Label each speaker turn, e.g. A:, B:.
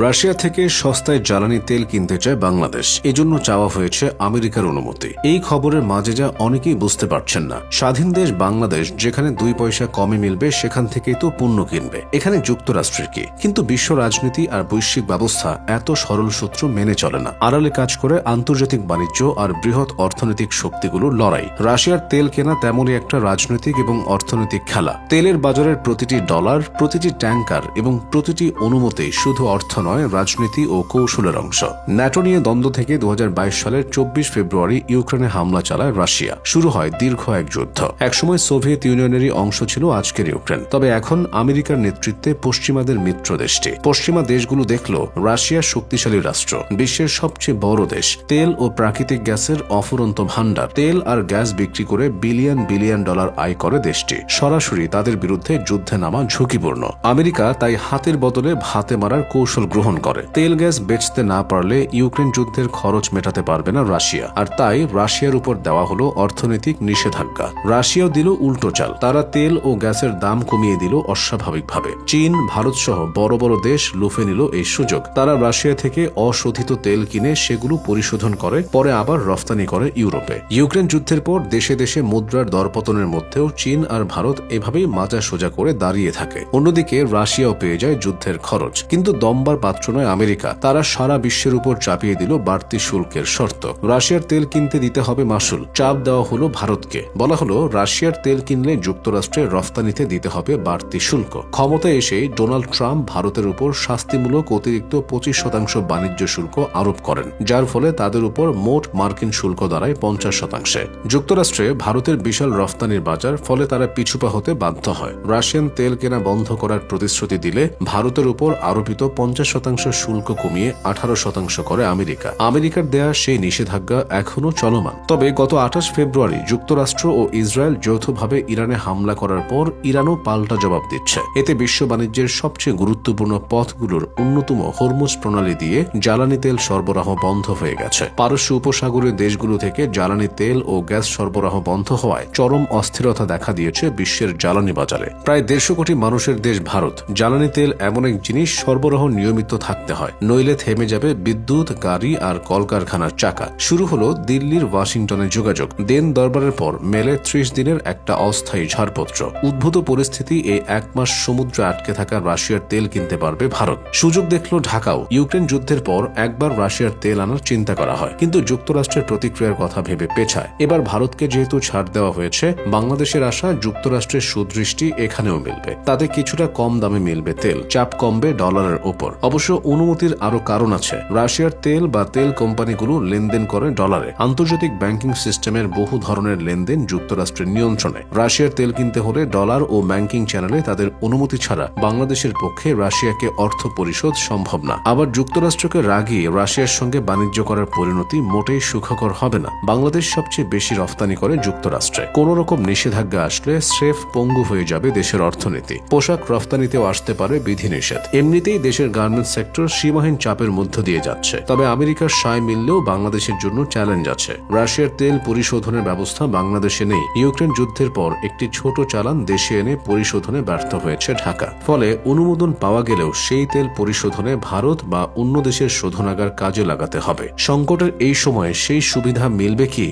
A: Russia থেকে সস্তায় জ্বালানি তেল কিনতে চায় বাংলাদেশ, এজন্য চাওয়া হয়েছে আমেরিকার অনুমতি। এই খবরের মাঝে যা অনেকেই বুঝতে পারছেন না, স্বাধীন দেশ বাংলাদেশ যেখানে 2 পয়সা কমে মিলবে সেখান থেকেই তো পণ্য কিনবে, এখানে যুক্তরাষ্ট্রের কি? কিন্তু বিশ্ব রাজনীতি আর বৈশ্বিক ব্যবস্থা এত সরল সূত্র মেনে চলে না। আড়ালে কাজ করে আন্তর্জাতিক বাণিজ্য আর বৃহৎ অর্থনৈতিক শক্তিগুলোর লড়াই। রাশিয়ার তেল কেনা তেমনই একটা রাজনৈতিক এবং অর্থনৈতিক খেলা। তেলের বাজারের প্রতিটি ডলার, প্রতিটি ট্যাঙ্কার এবং প্রতিটি অনুমতি শুধু অর্থ নয়, রাজনীতি ও কৌশলের অংশ। ন্যাটো নিয়ে দ্বন্দ্ব থেকে 2022 সালের 24 ফেব্রুয়ারি ইউক্রেনে হামলা চালায় রাশিয়া। শুরু হয় দীর্ঘ এক যুদ্ধ। একসময় সোভিয়েত ইউনিয়নেরই অংশ ছিল আজকের ইউক্রেন, তবে এখন আমেরিকার নেতৃত্বে পশ্চিমাদের মিত্র দেশটি। পশ্চিমা দেশগুলো দেখল রাশিয়া শক্তিশালী রাষ্ট্র, বিশ্বের সবচেয়ে বড় দেশ, তেল ও প্রাকৃতিক গ্যাসের অফুরন্ত ভাণ্ডার। তেল আর গ্যাস বিক্রি করে বিলিয়ন বিলিয়ন ডলার আয় করে দেশটি। সরাসরি তাদের বিরুদ্ধে যুদ্ধে নামা ঝুঁকিপূর্ণ। আমেরিকা তাই হাতের বদলে ভাতে মারার কৌশল গ্রহণ করে। তেল গ্যাস বেচতে না পারলে ইউক্রেন যুদ্ধের খরচ মেটাতে পারবে না রাশিয়া, আর তাই রাশিয়ার উপর দেওয়া হলো অর্থনৈতিক নিষেধাজ্ঞা। রাশিয়াও দিল উল্টো চাল, তারা তেল ও গ্যাসের দাম কমিয়ে দিল অস্বাভাবিকভাবে। চীন, ভারত সহ বড় বড় দেশ লুফে নিল এই সুযোগ। তারা রাশিয়া থেকে অশোধিত তেল কিনে সেগুলো পরিশোধন করে, পরে আবার রফতানি করে ইউরোপে। ইউক্রেন যুদ্ধের পর দেশে দেশে মুদ্রার দরপতনের মধ্যেও চীন আর ভারত এভাবেই মাজা সোজা করে দাঁড়িয়ে থাকে। অন্যদিকে রাশিয়াও পেয়ে যায় যুদ্ধের খরচ। কিন্তু দমবার পাত্র নয় আমেরিকা, তারা সারা বিশ্বের উপর চাপিয়ে দিল বাড়তি শুল্কের শর্ত। রাশিয়ার তেল কিনতে দিতে হবে মাসুল। চাপ দেওয়া হলো ভারতকে, বলা হলো রাশিয়ার তেল কিনলে যুক্তরাষ্ট্রের রফতানিতে দিতে হবে বাড়তি শুল্ক। ক্ষমতায় এসে ডোনাল্ড ট্রাম্প ভারতের উপর শাস্তিমূলক অতিরিক্ত 25% বাণিজ্য শুল্ক আরোপ করেন, যার ফলে তাদের উপর মোট মার্কিন শুল্ক দাঁড়ায় 50%। যুক্তরাষ্ট্রে ভারতের বিশাল রফতানির বাজার, ফলে তারা পিছুপা হতে বাধ্য হয়। রাশিয়ান তেল কেনা বন্ধ করার প্রতিশ্রুতি দিলে ভারতের উপর আরোপিত 50% শুল্ক কমিয়ে 18% করে আমেরিকা। আমেরিকার দেয়া সেই নিষেধাজ্ঞা এখনও চলমান। তবে গত 28 ফেব্রুয়ারি যুক্তরাষ্ট্র ও ইসরায়েল যৌথভাবে ইরানে হামলা করার পর ইরানও পাল্টা জবাব দিচ্ছে। এতে বিশ্ব বাণিজ্যের সবচেয়ে গুরুত্বপূর্ণ পথগুলোর অন্যতম হরমুজ প্রণালী দিয়ে জ্বালানি তেল সরবরাহ বন্ধ হয়ে গেছে। পারস্য উপসাগরীয় দেশগুলো থেকে জ্বালানি তেল ও গ্যাস সরবরাহ বন্ধ হওয়ায় চরম অস্থিরতা দেখা দিয়েছে বিশ্বের জ্বালানি বাজারে। প্রায় 150 কোটি মানুষের দেশ ভারত। জ্বালানি তেল এমন এক জিনিস, সরবরাহ নিয়মিত থাকতে হয়, নইলে থেমে যাবে বিদ্যুৎ, গাড়ি আর কলকারখানার চাকা। শুরু হলো দিল্লির ওয়াশিংটনে যোগাযোগ। দেন দরবারের পর মেলে 30 দিনের একটা অস্থায়ী ছাড়পত্র। উদ্ভূত পরিস্থিতি, এই 1 মাস সমুদ্রে আটকে থাকা রাশিয়ার তেল কিনতে পারবে ভারত। সুযোগ দেখল ঢাকাও। ইউক্রেন যুদ্ধের পর একবার রাশিয়ার তেল আনার চিন্তা করা হয়, কিন্তু যুক্তরাষ্ট্রের প্রতিক্রিয়ার কথা ভেবে পেছায়। এবার ভারতকে যেহেতু ছাড় দেওয়া হয়েছে, বাংলাদেশের আশা যুক্তরাষ্ট্রের সুদৃষ্টি এখানেও মিলবে। তাতে কিছুটা কম দামে মিলবে তেল, চাপ কমবে ডলারের ওপর। অবশ্য অনুমতির আরো কারণ আছে। রাশিয়ার তেল বা তেল কোম্পানিগুলো লেনদেন করে ডলারে। আন্তর্জাতিক ব্যাংকিং সিস্টেমের বহু ধরনের লেনদেন যুক্তরাষ্ট্রের নিয়ন্ত্রণে। রাশিয়ার তেল কিনতে হলে ডলার ও ব্যাংকিং চ্যানেলে তাদের অনুমতি ছাড়া বাংলাদেশের পক্ষে রাশিয়াকে অর্থ পরিশোধ সম্ভব না। আবার যুক্তরাষ্ট্রকে রাগিয়ে রাশিয়ার সঙ্গে বাণিজ্য করার পরিণতি মোটেই সুখকর হবে না। বাংলাদেশ সবচেয়ে বেশি রফতানি করে যুক্তরাষ্ট্রে। কোন রকম নিষেধাজ্ঞা আসলে স্রেফ পঙ্গু হয়ে যাবে দেশের অর্থনীতি। পোশাক রফতানিতেও আসতে পারে বিধিনিষেধ। এমনিতেই দেশের গার্মেন্টস সেক্টর সীমাহীন চাপের মধ্য দিয়ে যাচ্ছে। তবে আমেরিকার সায় মিললেও বাংলাদেশের জন্য চ্যালেঞ্জ আছে। রাশিয়ার তেল পরিশোধনের ব্যবস্থা বাংলাদেশে নেই। ইউক্রেন যুদ্ধের পর একটি ছোট চালান দেশে এনে পরিশোধনে ব্যর্থ হয়েছে ঢাকা। ফলে অনুমোদন পাওয়া গেলেও সেই তেল পরিশোধনে ভারত বা অন্য দেশের শোধনাগার কাজে লাগাতে হবে। সংকটের এই সময়ে সেই সুবিধা মিলবে কি?